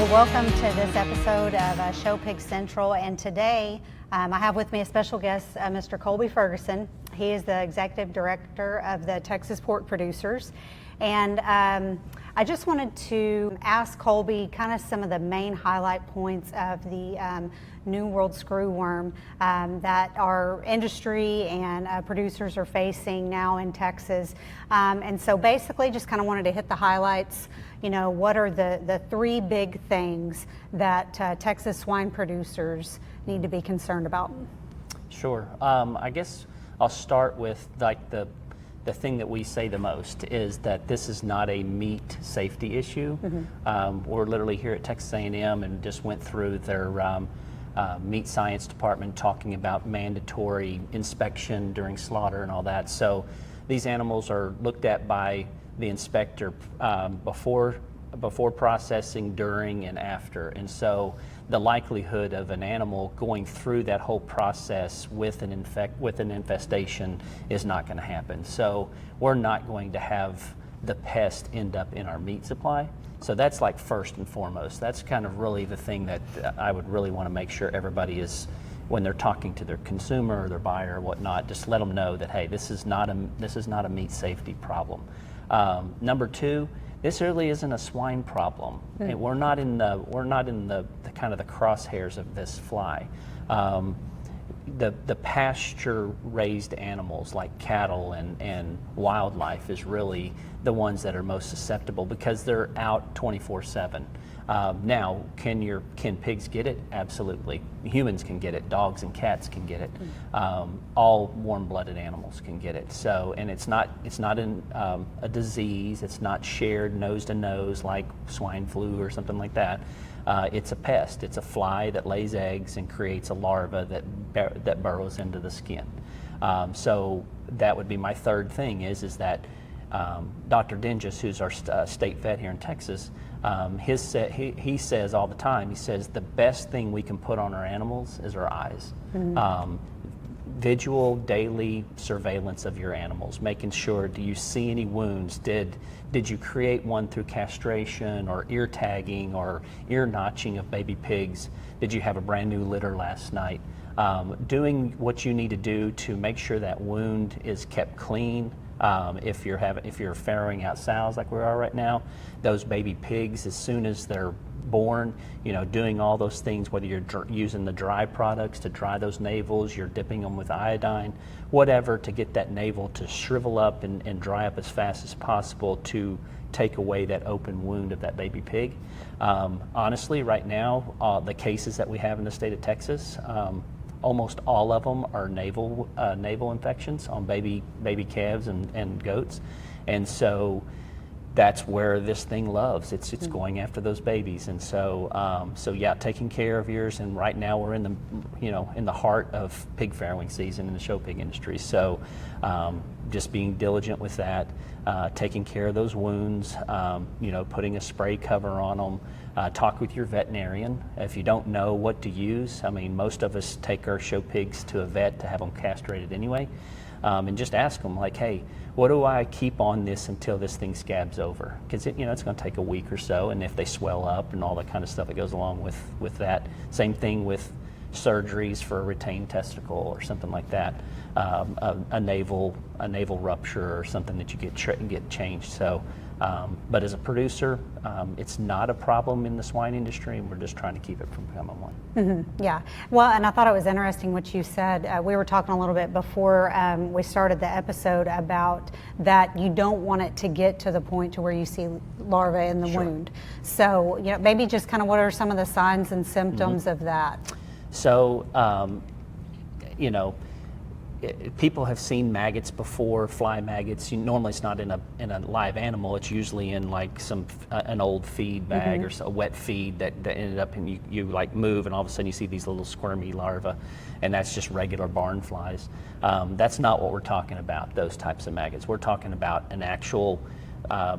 Well, welcome to this episode of Showpig Central, and today I have with me a special guest, Mr. Colby Ferguson. He is the Executive Director of the Texas Pork Producers, and I just wanted to ask Colby kind of some of the main highlight points of the new World Screwworm that our industry and producers are facing now in Texas. And so basically just kind of wanted to hit the highlights. You know, what are the three big things that Texas swine producers need to be concerned about? Sure. I guess I'll start with like the thing that we say the most is that this is not a meat safety issue. Mm-hmm. We're literally here at Texas A&M and just went through their meat science department talking about mandatory inspection during slaughter and all that. So these animals are looked at by the inspector before processing, during, and after. And so the likelihood of an animal going through that whole process with an infestation is not going to happen. So we're not going to have the pest end up in our meat supply. So that's like first and foremost. That's kind of really the thing that I would really want to make sure everybody is, when they're talking to their consumer or their buyer or whatnot, just let them know that, hey, this is not a meat safety problem. Number two, this really isn't a swine problem. Mm. We're not in the kind of the crosshairs of this fly. The pasture raised animals like cattle and wildlife is really the ones that are most susceptible because they're out 24/7. Now, can pigs get it? Absolutely. Humans can get it. Dogs and cats can get it. All warm-blooded animals can get it. So, and it's not a disease. It's not shared nose to nose like swine flu or something like that. It's a pest. It's a fly that lays eggs and creates a larva that burrows into the skin. So that would be my third thing is that Dr. Dingus, who's our state vet here in Texas, he says all the time, he says the best thing we can put on our animals is our eyes. Mm-hmm. Visual daily surveillance of your animals, making sure, do you see any wounds? Did you create one through castration or ear tagging or ear notching of baby pigs? Did you have a brand new litter last night? Doing what you need to do to make sure that wound is kept clean. If you're farrowing out sows like we are right now, those baby pigs, as soon as they're born, doing all those things, whether you're using the dry products to dry those navels, you're dipping them with iodine, whatever, to get that navel to shrivel up and dry up as fast as possible to take away that open wound of that baby pig. Honestly, right now, the cases that we have in the state of Texas, almost all of them are navel infections on baby calves and goats, and so that's where this thing loves. It's going after those babies, and so yeah, taking care of yours. And right now we're in the heart of pig farrowing season in the show pig industry. So just being diligent with that, taking care of those wounds, putting a spray cover on them. Talk with your veterinarian. If you don't know what to use, I mean, most of us take our show pigs to a vet to have them castrated anyway, and just ask them like, hey, what do I keep on this until this thing scabs over? Because it's going to take a week or so, and if they swell up and all that kind of stuff that goes along with that. Same thing with surgeries for a retained testicle or something like that, a navel rupture or something that you get changed. So. But as a producer, it's not a problem in the swine industry, and we're just trying to keep it from becoming one. Mm-hmm. Yeah. Well, and I thought it was interesting what you said. We were talking a little bit before we started the episode about that you don't want it to get to the point to where you see larvae in the Sure. wound. So, maybe just kind of what are some of the signs and symptoms of that? So, people have seen maggots before, fly maggots. Normally it's not in a live animal. It's usually in like an old feed bag, mm-hmm. or a wet feed that ended up, and you like move, and all of a sudden you see these little squirmy larvae, and that's just regular barn flies. That's not what we're talking about, those types of maggots. We're talking about an actual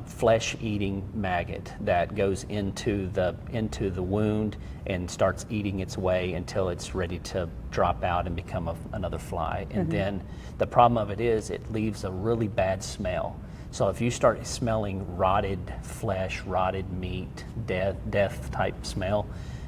flesh-eating maggot that goes into the wound and starts eating its way until it's ready to drop out and become another fly. And then the problem of it is it leaves a really bad smell. So if you start smelling rotted flesh, rotted meat, death type smell,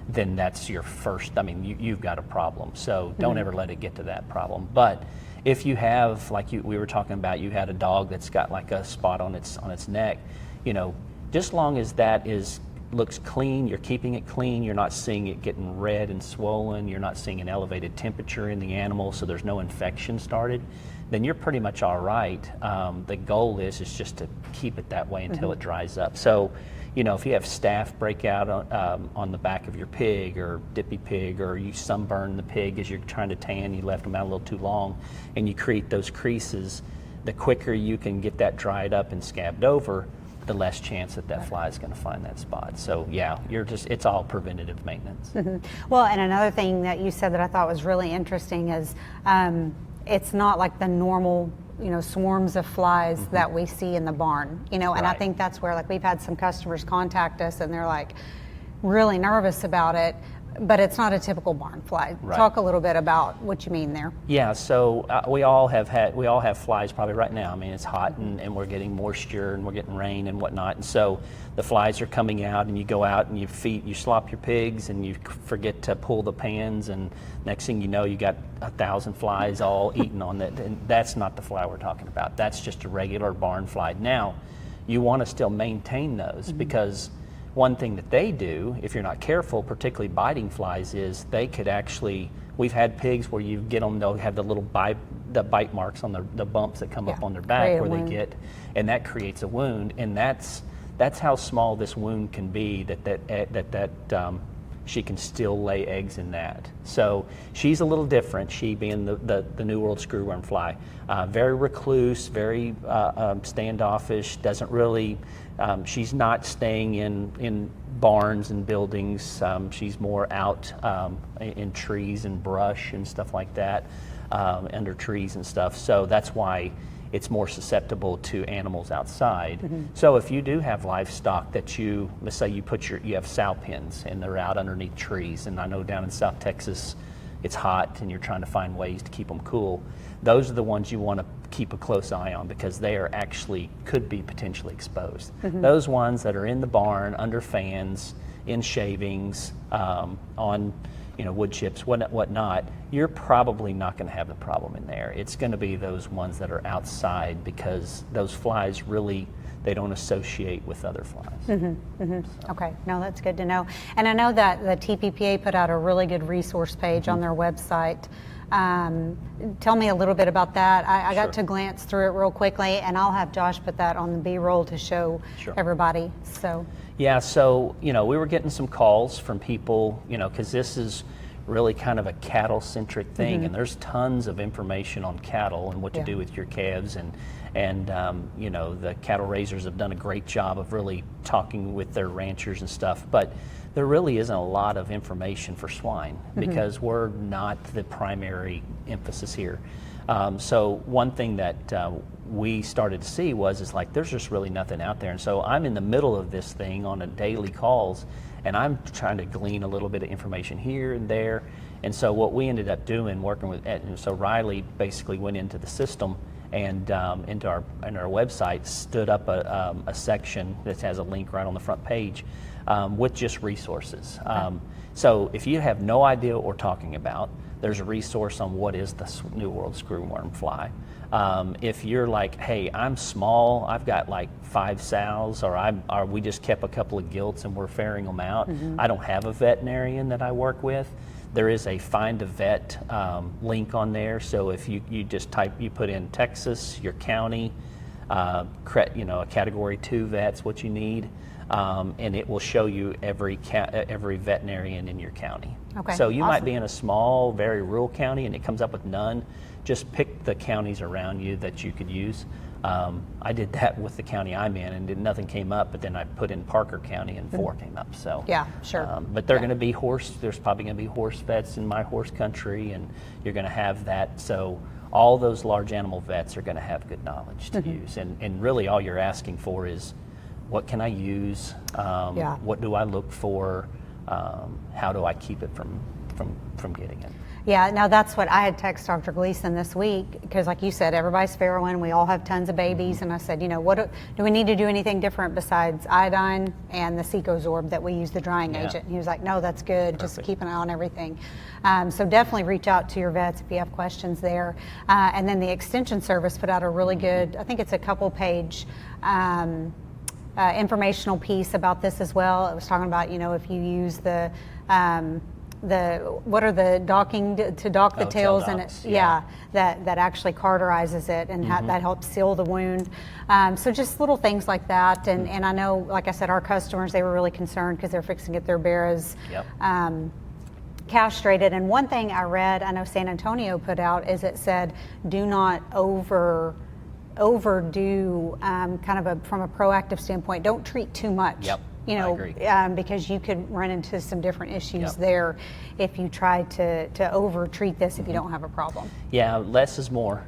then that's your first, I mean, you've got a problem. So don't ever let it get to that problem. But if you have, like we were talking about, you had a dog that's got like a spot on its neck, you know, just long as that looks clean, you're keeping it clean, you're not seeing it getting red and swollen, you're not seeing an elevated temperature in the animal, so there's no infection started, then you're pretty much all right. The goal is just to keep it that way until it dries up. So, you know, if you have staph breakout on the back of your pig or dippy pig, or you sunburn the pig as you're trying to tan, you left them out a little too long, and you create those creases, the quicker you can get that dried up and scabbed over, the less chance that fly is going to find that spot. So yeah, it's all preventative maintenance. Well, and another thing that you said that I thought was really interesting is it's not like the normal, you know, swarms of flies that we see in the barn, you know, and I think that's where, like, we've had some customers contact us and they're like really nervous about it, but it's not a typical barn fly. Talk a little bit about what you mean there. Yeah, so we all have flies probably right now. I mean, it's hot and we're getting moisture and we're getting rain and whatnot, and so the flies are coming out, and you go out and you slop your pigs and you forget to pull the pans, and next thing you know, you got 1,000 flies all eating on it, and that's not the fly we're talking about. That's just a regular barn fly. Now, you want to still maintain those because one thing that they do, if you're not careful, particularly biting flies, is they could actually, we've had pigs where you get them, they'll have the little bite marks on the bumps that come up on their back where they get, and that creates a wound, and that's how small this wound can be, that she can still lay eggs in that. So she's a little different, she being the New World Screwworm fly. Very recluse, very standoffish, doesn't really, she's not staying in barns and buildings. She's more out in trees and brush and stuff like that, under trees and stuff. So that's why it's more susceptible to animals outside. So if you do have livestock that let's say you have sow pens and they're out underneath trees, and I know down in South Texas it's hot and you're trying to find ways to keep them cool, those are the ones you want to keep a close eye on because they are could be potentially exposed. Those ones that are in the barn, under fans, in shavings, on wood chips, whatnot, you're probably not going to have the problem in there. It's going to be those ones that are outside because those flies really, they don't associate with other flies. Okay, no, that's good to know. And I know that the TPPA put out a really good resource page on their website. Tell me a little bit about that. I got to glance through it real quickly, and I'll have Josh put that on the B-roll to show everybody. So. Yeah, so, we were getting some calls from people, because this is really kind of a cattle-centric thing, and there's tons of information on cattle and what to do with your calves, and the cattle raisers have done a great job of really talking with their ranchers and stuff, but there really isn't a lot of information for swine because we're not the primary emphasis here. So one thing that we started to see is like there's just really nothing out there, and so I'm in the middle of this thing on a daily calls, and I'm trying to glean a little bit of information here and there. And so what we ended up doing, working with, and so Riley basically went into the system and into our website, stood up a section that has a link right on the front page with just resources. So if you have no idea what we're talking about, there's a resource on what is the New World Screwworm fly. If you're like, hey, I'm small, I've got like 5 sows, or we just kept a couple of gilts and we're ferrying them out, I don't have a veterinarian that I work with, there is a Find a Vet link on there. So if you just you put in Texas, your county, a category 2 vet's what you need, and it will show you every veterinarian in your county. Okay, so you might be in a small, very rural county and it comes up with none. Just pick the counties around you that you could use. I did that with the county I'm in, and nothing came up, but then I put in Parker County and 4 came up. So yeah, sure. But they're going to be there's probably going to be horse vets in my horse country, and you're going to have that. So all those large animal vets are going to have good knowledge to use. And really all you're asking for is, what can I use? What do I look for? How do I keep it from from getting it. Yeah, now that's what I had texted Dr. Gleason this week, because like you said, everybody's farrowing, we all have tons of babies, and I said, you know, what do we need to do anything different besides iodine and the Secozorb that we use, the drying agent? And he was like, no, that's good, just keep an eye on everything. So definitely reach out to your vets if you have questions there. And then the Extension Service put out a really good, I think it's a couple page informational piece about this as well. It was talking about, you know, if you use the what are the docking to dock the tails, and it, that actually cauterizes it, and that helps seal the wound. So just little things like that, and I know, like I said, our customers, they were really concerned because they're fixing to get their bears castrated. And one thing I read, I know San Antonio put out, is it said do not overdo kind of from a proactive standpoint. Don't treat too much. You know, because you could run into some different issues there if you try to over treat this if you don't have a problem. Yeah, less is more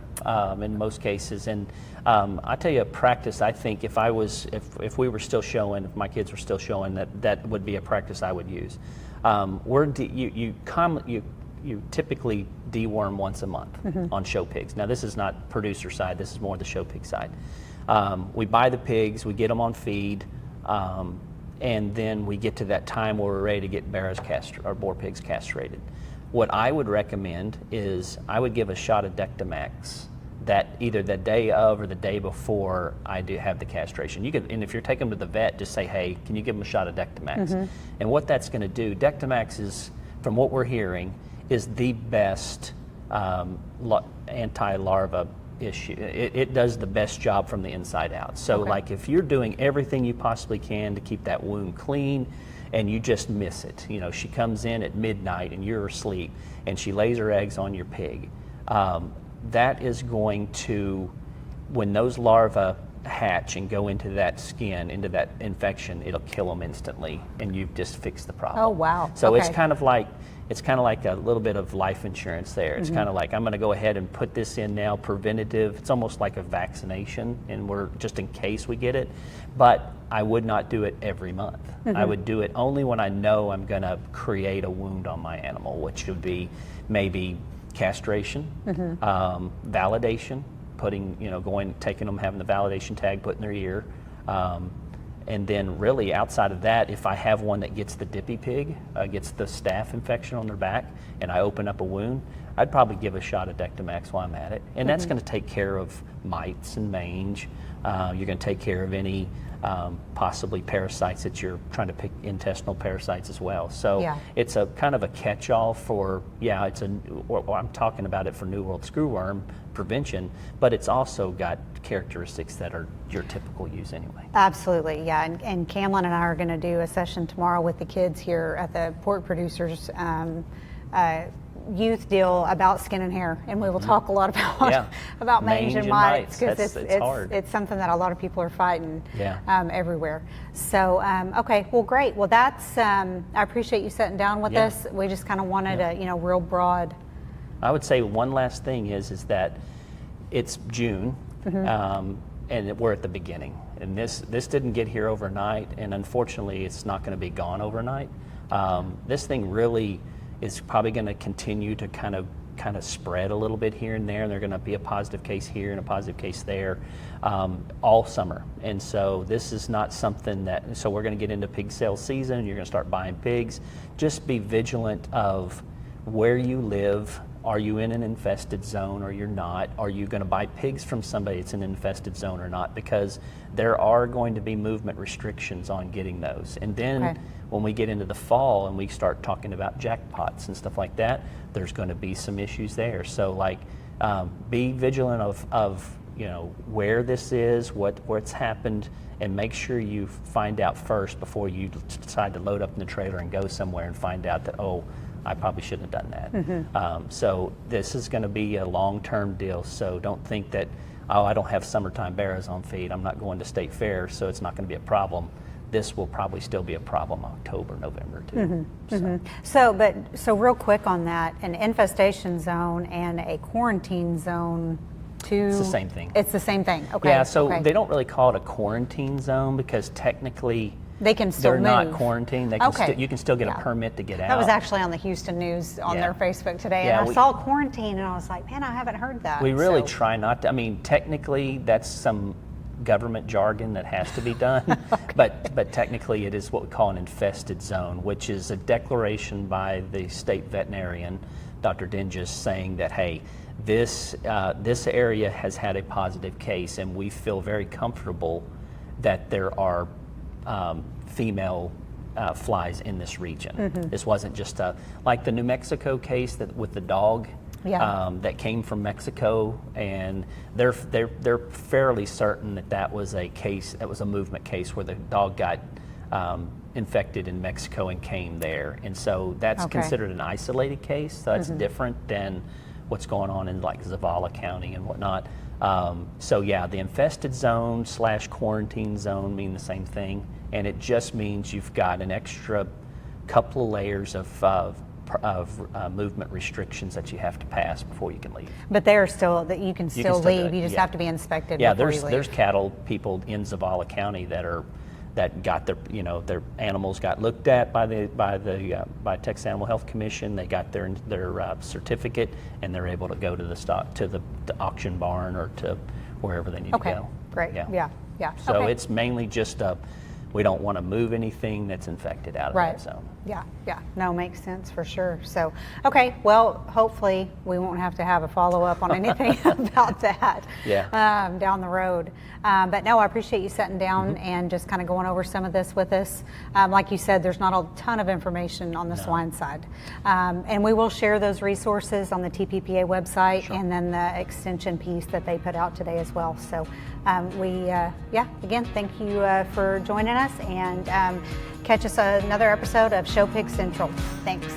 in most cases. And I tell you, a practice, I think if we were still showing, if my kids were still showing, that would be a practice I would use. You typically deworm once a month on show pigs. Now, this is not producer side, this is more the show pig side. We buy the pigs, we get them on feed, and then we get to that time where we're ready to get boar pigs castrated. What I would recommend is I would give a shot of Dectomax that either the day of or the day before I do have the castration. You could, and if you're taking them to the vet, just say, hey, can you give them a shot of Dectomax? And what that's going to do, Dectomax is, from what we're hearing, is the best anti-larva issue. It does the best job from the inside out. So like if you're doing everything you possibly can to keep that wound clean and you just miss it, you know, she comes in at midnight and you're asleep and she lays her eggs on your pig, that is going to, when those larvae hatch and go into that skin, into that infection, it'll kill them instantly, and you've just fixed the problem. Oh, wow. So it's kind of like a little bit of life insurance there. It's kind of like, I'm going to go ahead and put this in now, preventative. It's almost like a vaccination, and we're just in case we get it. But I would not do it every month. I would do it only when I know I'm going to create a wound on my animal, which would be maybe castration, validation, taking them, having the validation tag put in their ear. And then really outside of that, if I have one that gets the dippy pig, gets the staph infection on their back, and I open up a wound, I'd probably give a shot of Dectomax while I'm at it. And that's going to take care of mites and mange. You're going to take care of any possibly parasites that you're trying to pick, intestinal parasites as well. So it's a kind of a catch-all for, I'm talking about it for New World Screwworm prevention, but it's also got characteristics that are your typical use anyway. Absolutely, yeah. And Camlin and I are going to do a session tomorrow with the kids here at the Pork Producers youth deal about skin and hair, and we will talk a lot about mange and mites, because it's something that a lot of people are fighting everywhere. So okay, well, great. Well, that's I appreciate you sitting down with us. We just kind of wanted a real broad. I would say one last thing is that it's June, and we're at the beginning, and this didn't get here overnight, and unfortunately it's not going to be gone overnight. This thing really is probably going to continue to kind of spread a little bit here and there, and there's going to be a positive case here and a positive case there all summer. And so this is not something so we're going to get into pig sale season, you're going to start buying pigs. Just be vigilant of where you live. Are you in an infested zone or you're not? Are you going to buy pigs from somebody that's in an infested zone or not? Because there are going to be movement restrictions on getting those. And then when we get into the fall and we start talking about jackpots and stuff like that, there's going to be some issues there. So be vigilant of where this is, what's happened, and make sure you find out first before you decide to load up in the trailer and go somewhere and find out that, I probably shouldn't have done that. So this is going to be a long-term deal. So don't think that, I don't have summertime bears on feed, I'm not going to state fair, so it's not going to be a problem. This will probably still be a problem October, November too. So real quick on that, an infestation zone and a quarantine zone. It's the same thing. It's the same thing. Okay. Yeah. So they don't really call it a quarantine zone because technically They can still They're move. not quarantined. They can Okay. you can still get Yeah. a permit to get out. That was actually on the Houston News on Yeah. their Facebook today, Yeah, and I saw quarantine, and I was like, man, I haven't heard that. We really So- try not to. I mean, technically, that's some government jargon that has to be done, but technically, it is what we call an infested zone, which is a declaration by the state veterinarian, Dr. Dinges, saying that, hey, this area has had a positive case, and we feel very comfortable that there are female flies in this region. This wasn't just like the New Mexico case with the dog. Yeah. That came from Mexico, and they're fairly certain that was a case, that was a movement case where the dog got infected in Mexico and came there, and so that's Okay. considered an isolated case. So that's different than what's going on in like Zavala County and whatnot. So yeah, the infested zone / quarantine zone mean the same thing, and it just means you've got an extra couple of layers of movement restrictions that you have to pass before you can leave. But they're still that you can still still do leave. it, You just yeah. have to be inspected. Yeah, before there's you leave. there's cattle people in Zavala County that got their animals got looked at by Texas Animal Health Commission. They got their certificate, and they're able to go to the auction barn or to wherever they need Okay, to go. great. Yeah. So Okay. it's mainly just we don't want to move anything that's infected out of Right. that zone. Yeah. No, makes sense for sure. So, okay, well, hopefully we won't have to have a follow-up on anything about that down the road. But no, I appreciate you sitting down and just kind of going over some of this with us. Like you said, there's not a ton of information on the swine side. And we will share those resources on the TPPA website and then the extension piece that they put out today as well. So again, thank you for joining us, and catch us another episode of Showpig Central. Thanks.